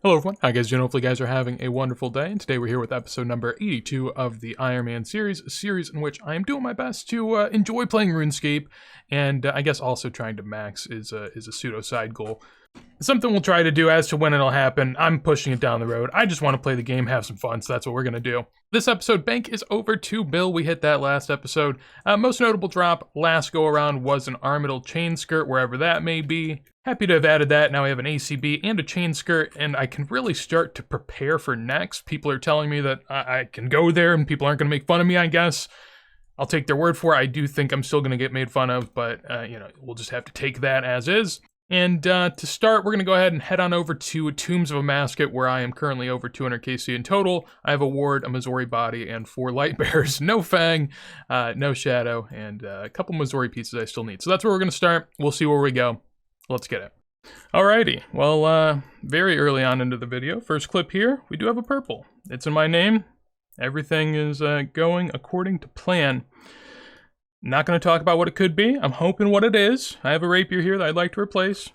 Hello everyone, how you guys doing? Hopefully you guys are having a wonderful day, and today we're here with episode number 82 of the Ironman series, a series in which I'm doing my best to enjoy playing RuneScape, and I guess also trying to max is a pseudo side goal. Something we'll try to do. As to when it'll happen, I'm pushing it down the road. I just want to play the game, have some fun, so that's what we're going to do. This episode, bank is over 2 bill. We hit that last episode. Most notable drop last go around was an Armital chain skirt, wherever that may be. Happy to have added that. Now we have an ACB and a chain skirt, and I can really start to prepare for next. People are telling me that I can go there and people aren't going to make fun of me, I guess. I'll take their word for it. I do think I'm still going to get made fun of, but we'll just have to take that as is. And to start, we're going to go ahead and head on over to Tombs of a Mascot, where I am currently over 200 KC in total. I have a Ward, a Missouri Body, and 4 Light Bearers. No Fang, no Shadow, and a couple Missouri pieces I still need. So that's where we're going to start. We'll see where we go. Let's get it. Alrighty, well, very early on into the video, first clip here, we do have a purple. It's in my name. Everything is going according to plan. Not going to talk about what it could be. I'm hoping what it is. I have a rapier here that I'd like to replace.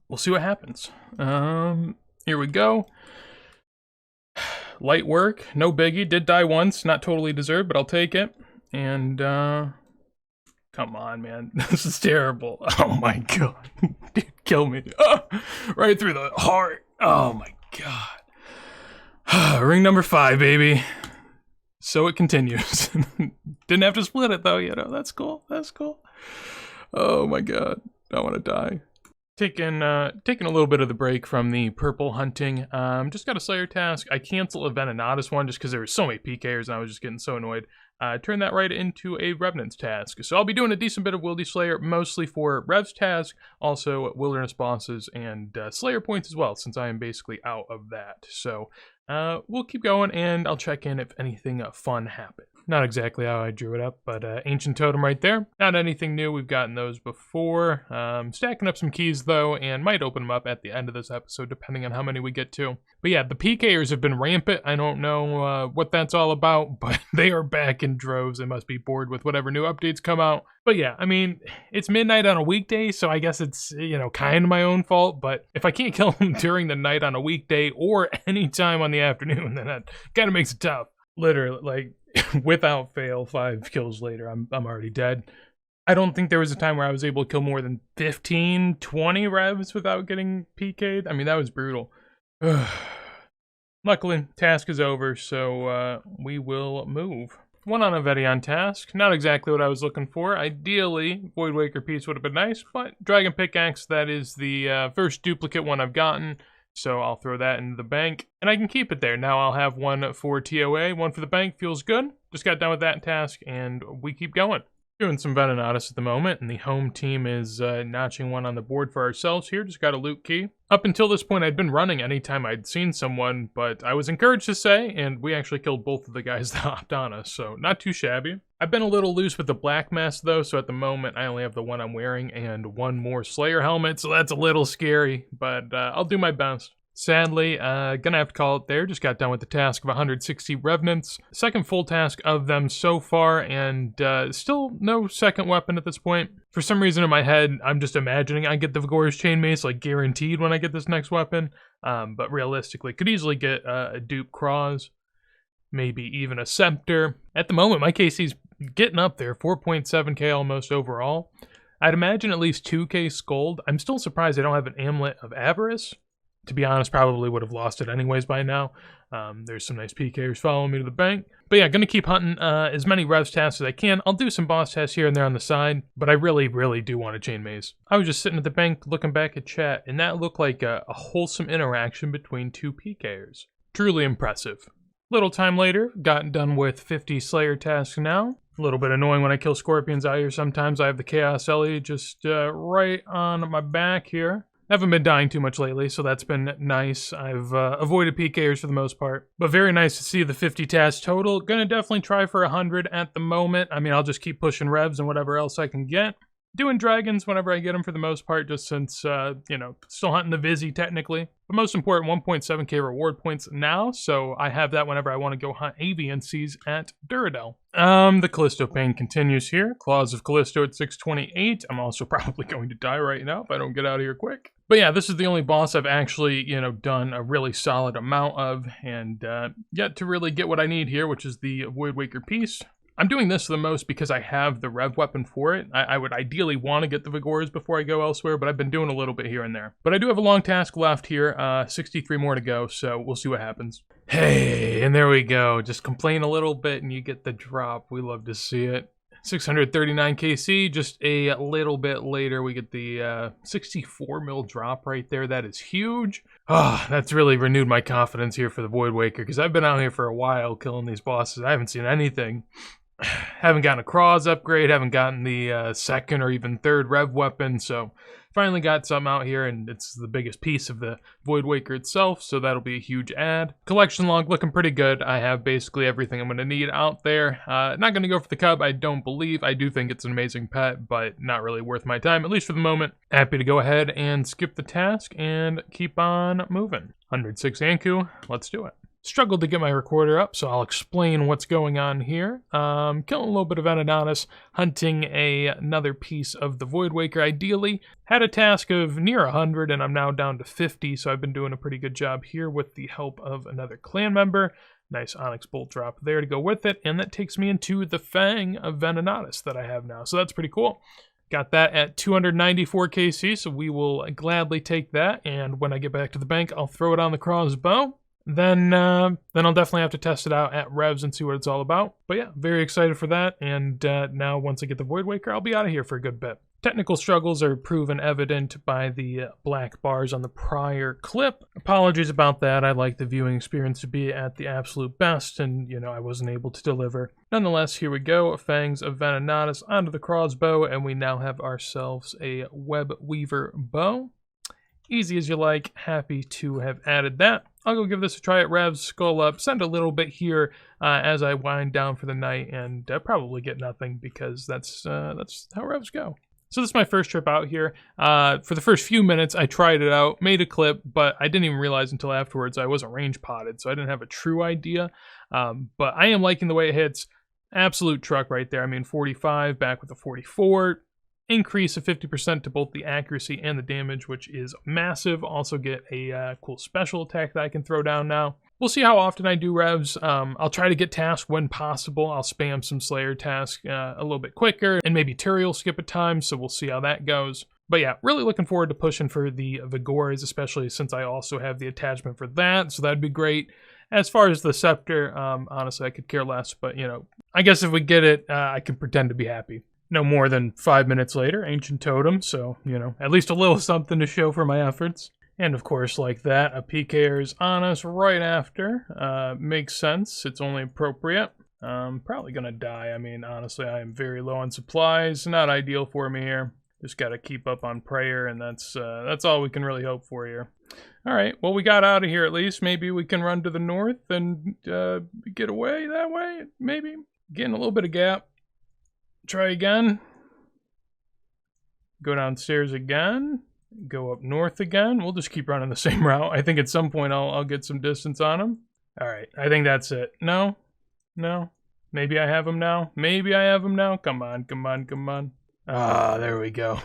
We'll see what happens. Here we go. Light work, no biggie. Did die once, not totally deserved, but I'll take it. And, come on, man. This is terrible. Oh my god. Dude, kill me. Oh, right through the heart. Oh my god. Ring number 5, baby. So it continues. Didn't have to split it though, That's cool. That's cool. Oh my god. I want to die. Taking a little bit of the break from the purple hunting. Just got a Slayer task. I canceled a Venenatus one just because there were so many PKers and I was just getting so annoyed. Turn that right into a Revenant's task. So I'll be doing a decent bit of Wildy Slayer, mostly for Rev's task, also Wilderness bosses, and Slayer points as well, since I am basically out of that. So we'll keep going, and I'll check in if anything fun happened. Not exactly how I drew it up, but Ancient Totem right there. Not anything new, we've gotten those before. Stacking up some keys though, and might open them up at the end of this episode, depending on how many we get to. But yeah, the PKers have been rampant. I don't know what that's all about, but they are back in droves. They must be bored with whatever new updates come out. But yeah, I mean, it's midnight on a weekday, so I guess it's, kind of my own fault. But if I can't kill them during the night on a weekday or any time on the afternoon, then that kind of makes it tough. Literally, like, without fail, 5 kills later, I'm already dead. I don't think there was a time where I was able to kill more than 15, 20 revs without getting PK'd. I mean, that was brutal. Luckily, task is over, so we will move. One on a Vedion task. Not exactly what I was looking for. Ideally, Void Waker piece would have been nice, but Dragon Pickaxe, that is the first duplicate one I've gotten. So I'll throw that into the bank, and I can keep it there. Now I'll have one for TOA, one for the bank. Feels good. Just got done with that task, and we keep going. Doing some Venenatus at the moment, and the home team is notching one on the board for ourselves here. Just got a loot key. Up until this point, I'd been running anytime I'd seen someone, but I was encouraged to say, and we actually killed both of the guys that hopped on us, so not too shabby. I've been a little loose with the black mask though, so at the moment I only have the one I'm wearing and one more Slayer helmet, so that's a little scary, but I'll do my best. Sadly, gonna have to call it there. Just got done with the task of 160 Revenants. Second full task of them so far, and still no second weapon at this point. For some reason in my head, I'm just imagining I get the Vigorous Chain Mace, like guaranteed when I get this next weapon. But realistically, could easily get a dupe Cross, maybe even a Scepter. At the moment, my KC's getting up there, 4.7k almost overall. I'd imagine at least 2k Scold. I'm still surprised I don't have an Amulet of Avarice. To be honest, probably would have lost it anyways by now. There's some nice PKers following me to the bank. But yeah, gonna keep hunting as many Revs tasks as I can. I'll do some boss tasks here and there on the side, but I really, really do want a Chain Maze. I was just sitting at the bank looking back at chat, and that looked like a wholesome interaction between 2 PKers. Truly impressive. Little time later, gotten done with 50 Slayer tasks now. A little bit annoying when I kill Scorpions out here. Sometimes I have the Chaos Ellie just right on my back here. Haven't been dying too much lately, so that's been nice. I've avoided PKers for the most part. But very nice to see the 50 tasks total. Gonna definitely try for 100 at the moment. I mean, I'll just keep pushing Revs and whatever else I can get. Doing dragons whenever I get them for the most part, just since, you know, still hunting the Vizzy technically. But most important, 1.7k reward points now, so I have that whenever I want to go hunt avian seas at Duradel. The Callisto pain continues here. Claws of Callisto at 628. I'm also probably going to die right now if I don't get out of here quick. But yeah, this is the only boss I've actually, you know, done a really solid amount of, and yet to really get what I need here, which is the Voidwaker piece. I'm doing this the most because I have the rev weapon for it. I would ideally want to get the Vigors before I go elsewhere, but I've been doing a little bit here and there. But I do have a long task left here, 63 more to go, so we'll see what happens. Hey, and there we go. Just complain a little bit and you get the drop. We love to see it. 639 KC, just a little bit later we get the 64 mil drop right there. That is huge. Ah, that's really renewed my confidence here for the Voidwaker, because I've been out here for a while killing these bosses. I haven't seen anything. Haven't gotten a Craws upgrade, haven't gotten the second or even third rev weapon, so finally got some out here, and it's the biggest piece of the Voidwaker itself, so that'll be a huge add. Collection log looking pretty good. I have basically everything I'm going to need out there. Not going to go for the cub, I don't believe. I do think it's an amazing pet, but not really worth my time, at least for the moment. Happy to go ahead and skip the task and keep on moving. 106 Anku, let's do it. Struggled to get my recorder up, so I'll explain what's going on here. Killing a little bit of Venenatus, hunting another piece of the Voidwaker ideally. Had a task of near 100, and I'm now down to 50, so I've been doing a pretty good job here with the help of another clan member. Nice Onyx Bolt drop there to go with it, and that takes me into the Fang of Venenatus that I have now, so that's pretty cool. Got that at 294 KC, so we will gladly take that, and when I get back to the bank, I'll throw it on the crossbow. Then I'll definitely have to test it out at Revs and see what it's all about. But yeah, very excited for that, and now once I get the Voidwaker, I'll be out of here for a good bit. Technical struggles are proven evident by the black bars on the prior clip. Apologies about that. I'd like the viewing experience to be at the absolute best, and, you know, I wasn't able to deliver. Nonetheless, here we go. Fangs of Venenatus onto the crossbow, and we now have ourselves a Web Weaver bow. Easy as you like. Happy to have added that. I'll go give this a try at Revs, skull up, send a little bit here as I wind down for the night, and probably get nothing because that's how Revs go. So this is my first trip out here. For the first few minutes, I tried it out, made a clip, but I didn't even realize until afterwards I wasn't range potted, so I didn't have a true idea. But I am liking the way it hits. Absolute truck right there. I mean, 45 back with a 44. Increase of 50% to both the accuracy and the damage, which is massive. Also get a cool special attack that I can throw down now. We'll see how often I do Revs. I'll try to get tasks when possible. I'll spam some Slayer tasks a little bit quicker, and maybe Turiel skip a time, so we'll see how that goes. But yeah, really looking forward to pushing for the Vigors, especially since I also have the attachment for that, so that'd be great. As far as the Scepter, honestly, I could care less, but, you know, I guess if we get it, I can pretend to be happy. No more than 5 minutes later, Ancient Totem, so, you know, at least a little something to show for my efforts. And of course, like that, a PKer's on us right after. Makes sense, it's only appropriate. Probably gonna die. I mean, honestly, I am very low on supplies. Not ideal for me here. Just gotta keep up on prayer, and that's all we can really hope for here. Alright, well, we got out of here at least. Maybe we can run to the north and get away that way, maybe. Getting a little bit of gap. Try again. Go downstairs again. Go up north again. We'll just keep running the same route. I think at some point I'll get some distance on him. Alright, I think that's it. No? No? Maybe I have him now? Maybe I have him now? Come on, come on, come on. Ah, there we go.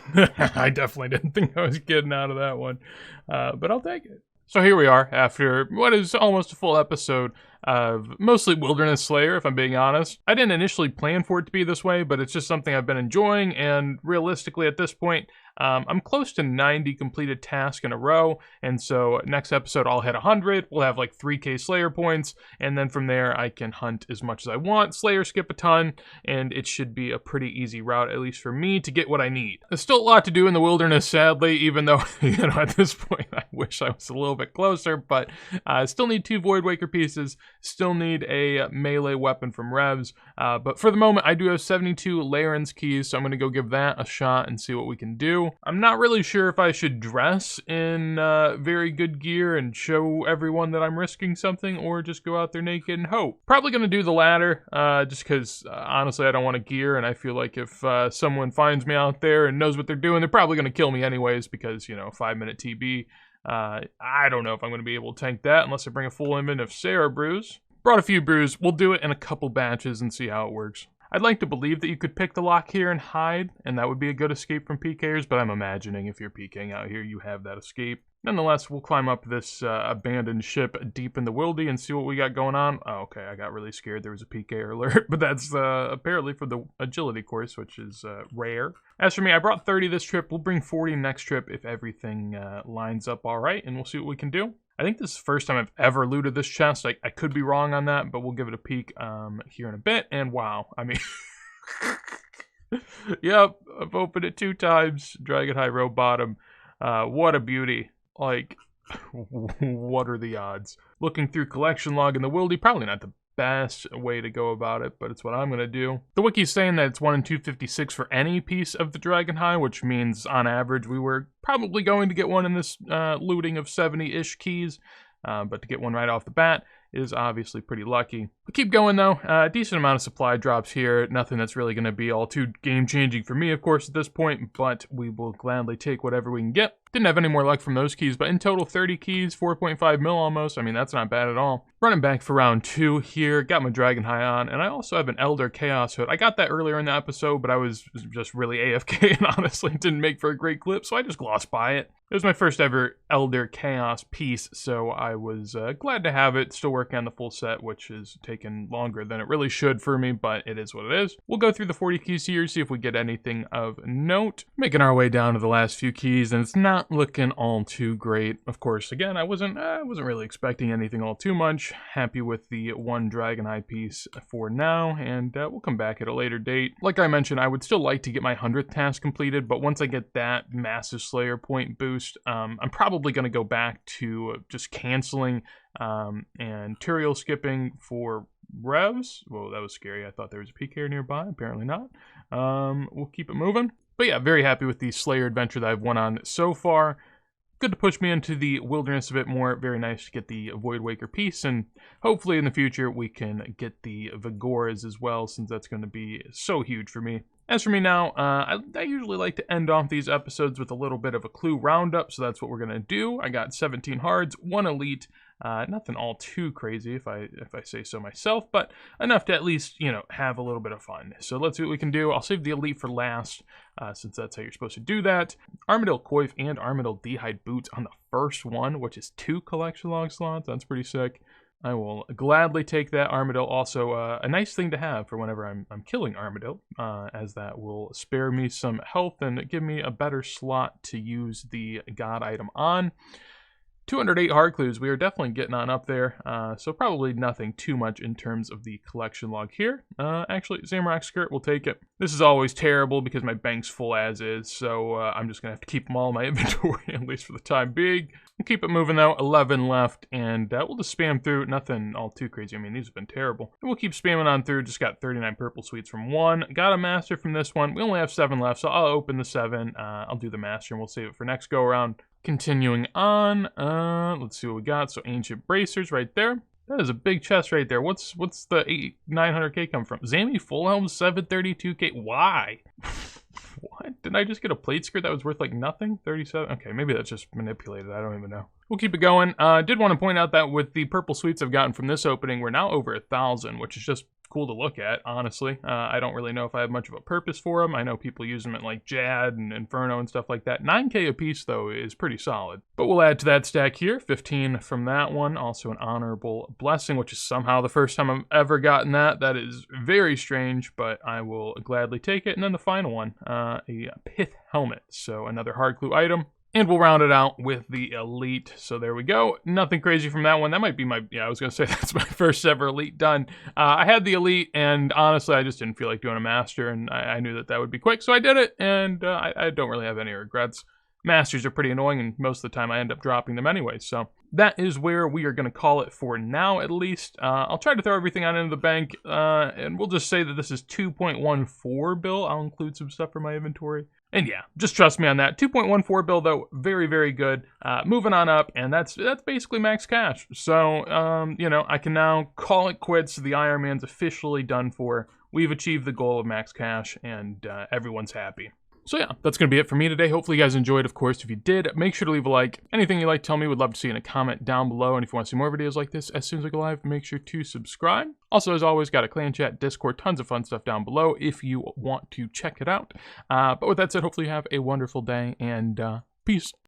I definitely didn't think I was getting out of that one. But I'll take it. So here we are, after what is almost a full episode of mostly Wilderness Slayer, if I'm being honest. I didn't initially plan for it to be this way, but it's just something I've been enjoying, and realistically at this point, I'm close to 90 completed tasks in a row, and so next episode I'll hit 100, we'll have like 3k Slayer points, and then from there I can hunt as much as I want, Slayer skip a ton, and it should be a pretty easy route, at least for me, to get what I need. There's still a lot to do in the wilderness, sadly, even though, you know, at this point I wish I was a little bit closer, but I still need 2 Voidwaker pieces, Still need a melee weapon from Revs, but for the moment I do have 72 Laren's keys, so I'm going to go give that a shot and see what we can do. I'm not really sure if I should dress in very good gear and show everyone that I'm risking something, or just go out there naked and hope. Probably going to do the latter, just because honestly I don't want to gear, and I feel like if someone finds me out there and knows what they're doing, they're probably going to kill me anyways, because, you know, 5-minute TB. I don't know if I'm going to be able to tank that unless I bring a full inventory of Sarah brews. Brought a few brews. We'll do it in a couple batches and see how it works. I'd like to believe that you could pick the lock here and hide, and that would be a good escape from PKers, but I'm imagining if you're PKing out here, you have that escape. Nonetheless, we'll climb up this abandoned ship deep in the wildy and see what we got going on. Oh, okay, I got really scared there was a PK alert, but that's apparently for the agility course, which is rare. As for me, I brought 30 this trip. We'll bring 40 next trip if everything lines up all right, and we'll see what we can do. I think this is the first time I've ever looted this chest. I could be wrong on that, but we'll give it a peek here in a bit. And wow, I mean, yep, I've opened it 2 times. Dragon High Row bottom. What a beauty. Like, what are the odds? Looking through collection log in the wildy, probably not the best way to go about it, but it's what I'm going to do. The wiki's saying that it's 1 in 256 for any piece of the Dragon High, which means on average we were probably going to get one in this looting of 70-ish keys, but to get one right off the bat is obviously pretty lucky. We'll keep going though. A decent amount of supply drops here. Nothing that's really going to be all too game-changing for me, of course, at this point, but we will gladly take whatever we can get. Didn't have any more luck from those keys, but in total 30 keys, 4.5 mil almost. I mean, that's not bad at all. Running back for round 2 here. Got my Dragon High on, and I also have an Elder Chaos Hood. I got that earlier in the episode, but I was just really AFK and honestly didn't make for a great clip, so I just glossed by it. It was my first ever Elder Chaos piece, so I was glad to have it. Still working on the full set, which is taking longer than it really should for me, but it is what it is. We'll go through the 40 keys here, see if we get anything of note. Making our way down to the last few keys, and it's not looking all too great. Of course, again, I wasn't really expecting anything all too much. Happy with the 1 Dragon Eye piece for now, and we'll come back at a later date. Like I mentioned, I would still like to get my 100th task completed, but once I get that massive Slayer point boost, I'm probably going to go back to just canceling and Turiel skipping for Revs. Whoa, that was scary. I thought there was a PK nearby. Apparently not. We'll keep it moving. But yeah, very happy with the Slayer adventure that I've went on so far. Good to push me into the wilderness a bit more. Very nice to get the Void Waker piece, and hopefully in the future we can get the Vigoras as well, since that's going to be so huge for me. As for me now, I usually like to end off these episodes with a little bit of a clue roundup, so that's what we're going to do. I got 17 hards, 1 elite, nothing all too crazy if I say so myself, but enough to at least, you know, have a little bit of fun. So let's see what we can do. I'll save the elite for last, since that's how you're supposed to do that. Armadillo Coif and Armadillo D'hide boots on the first one, which is 2 collection log slots. That's pretty sick. I will gladly take that. Armadillo, also a nice thing to have for whenever I'm killing Armadillo, as that will spare me some health and give me a better slot to use the god item on. 208 hard clues. We are definitely getting on up there, so probably nothing too much in terms of the collection log here. Actually, Zamrock Skirt will take it. This is always terrible because my bank's full as is, so I'm just going to have to keep them all in my inventory, at least for the time being. We'll keep it moving though. 11 left, and we'll just spam through. Nothing all too crazy. I mean, these have been terrible. And we'll keep spamming on through. Just got 39 purple sweets from 1. Got a master from this one. We only have 7 left, so I'll open the 7. I'll do the master, and we'll save it for next go around. Continuing on, let's see what we got. So Ancient Bracers right there. That is a big chest right there. What's the 900k come from? Zami Full Helm 732k. Why? What? Didn't I just get a plate skirt that was worth like nothing? 37? Okay, maybe that's just manipulated. I don't even know. We'll keep it going. Did want to point out that with the purple sweets I've gotten from this opening, we're now over 1,000, which is just cool to look at, honestly. I don't really know if I have much of a purpose for them. I know people use them at like Jad and Inferno and stuff like that. 9k a piece, though, is pretty solid. But we'll add to that stack here. 15 from that one. Also an Honorable Blessing, which is somehow the first time I've ever gotten that. That is very strange, but I will gladly take it. And then the final one, a Pith Helmet. So another hard clue item. And we'll round it out with the elite. So there we go. Nothing crazy from that one. That might be my, yeah, I was going to say that's my first ever elite done. I had the elite, and honestly, I just didn't feel like doing a master, and I knew that would be quick, so I did it, and I don't really have any regrets. Masters are pretty annoying, and most of the time I end up dropping them anyway, so that is where we are going to call it for now, at least. I'll try to throw everything on into the bank, and we'll just say that this is 2.14 bill. I'll include some stuff for my inventory. And yeah, just trust me on that. 2.14 bill, though, very, very good. Moving on up, and that's basically max cash. So, you know, I can now call it quits. The Ironman's officially done for. We've achieved the goal of max cash, and everyone's happy. So yeah, that's going to be it for me today. Hopefully you guys enjoyed. Of course, if you did, make sure to leave a like. Anything you like, tell me. Would love to see in a comment down below. And if you want to see more videos like this as soon as I go live, make sure to subscribe. Also, as always, got a clan chat, Discord, tons of fun stuff down below if you want to check it out. But with that said, hopefully you have a wonderful day, and peace.